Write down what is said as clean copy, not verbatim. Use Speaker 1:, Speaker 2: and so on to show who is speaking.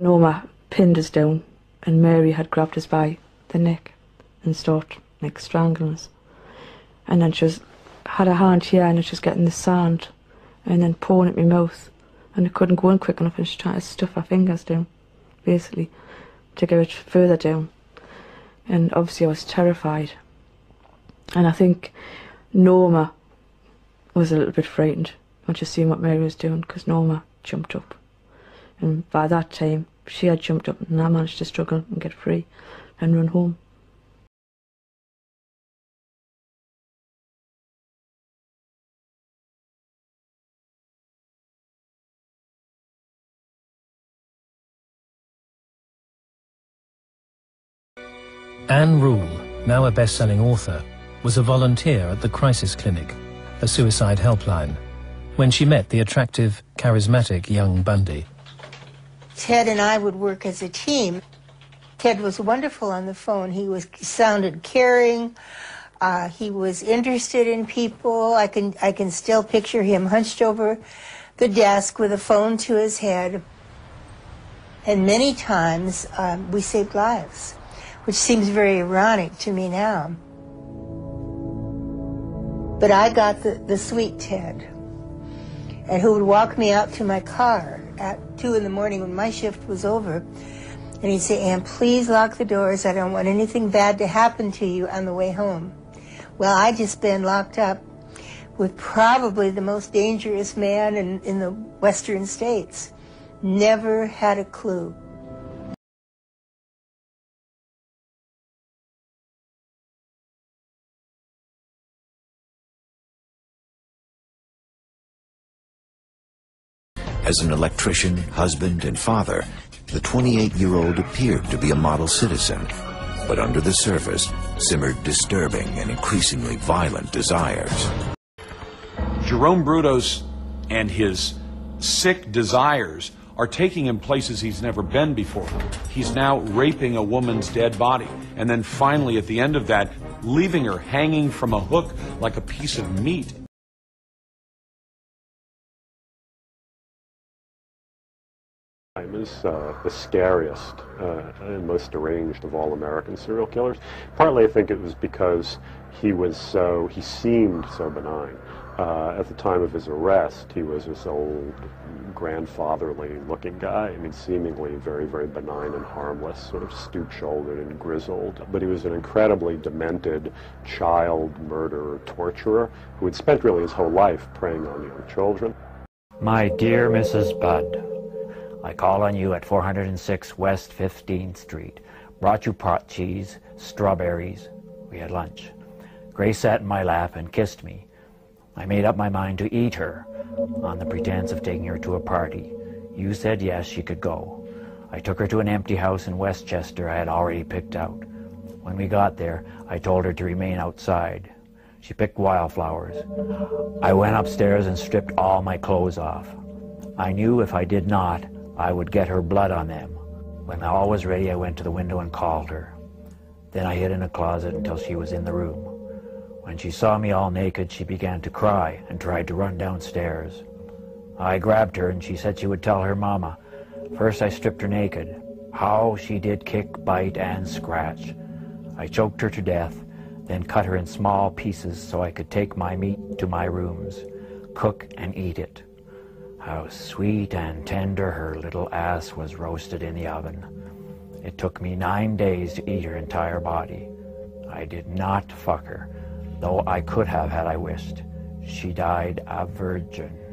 Speaker 1: Norma pinned us down and Mary had grabbed us by the neck and started like strangling us. And then she had her hand here and she was getting the sand and then pouring it in my mouth, and it couldn't go in quick enough, and she was trying to stuff her fingers down, basically, to get it further down. And obviously I was terrified. And I think Norma was a little bit frightened when she seen what Mary was doing, because Norma jumped up. And by that time, she had jumped up and I managed to struggle and get free and run home.
Speaker 2: Anne Rule, now a best-selling author, was a volunteer at the Crisis Clinic, a suicide helpline, when she met the attractive, charismatic young Bundy.
Speaker 3: Ted and I would work as a team. Ted was wonderful on the phone. He sounded caring. He was interested in people. I can still picture him hunched over the desk with a phone to his head. And many times we saved lives, which seems very ironic to me now. But I got the sweet Ted, and who would walk me out to my car at 2 in the morning when my shift was over, and he'd say, "Anne, please lock the doors. I don't want anything bad to happen to you on the way home." Well, I'd just been locked up with probably the most dangerous man in the western states. Never had a clue.
Speaker 4: As an electrician, husband, and father, the 28-year-old appeared to be a model citizen, but under the surface simmered disturbing and increasingly violent desires.
Speaker 5: Jerome Brudos and his sick desires are taking him places he's never been before. He's now raping a woman's dead body, and then finally, at the end of that, leaving her hanging from a hook like a piece of meat.
Speaker 6: Is the scariest and most deranged of all American serial killers. Partly, I think it was because he seemed so benign. At the time of his arrest, he was this old, grandfatherly-looking guy. I mean, seemingly very, very benign and harmless, sort of stoop-shouldered and grizzled. But he was an incredibly demented child murderer, torturer, who had spent really his whole life preying on young children.
Speaker 7: My dear Mrs. Budd, I call on you at 406 West 15th Street. Brought you pot cheese, strawberries. We had lunch. Grace sat in my lap and kissed me. I made up my mind to eat her on the pretense of taking her to a party. You said yes, she could go. I took her to an empty house in Westchester I had already picked out. When we got there, I told her to remain outside. She picked wildflowers. I went upstairs and stripped all my clothes off. I knew if I did not, I would get her blood on them. When all was ready, I went to the window and called her. Then I hid in a closet until she was in the room. When she saw me all naked, she began to cry and tried to run downstairs. I grabbed her and she said she would tell her mama. First I stripped her naked. How she did kick, bite, and scratch. I choked her to death, then cut her in small pieces so I could take my meat to my rooms, cook and eat it. How sweet and tender her little ass was roasted in the oven. It took me 9 days to eat her entire body. I did not fuck her, though I could have had I wished. She died a virgin.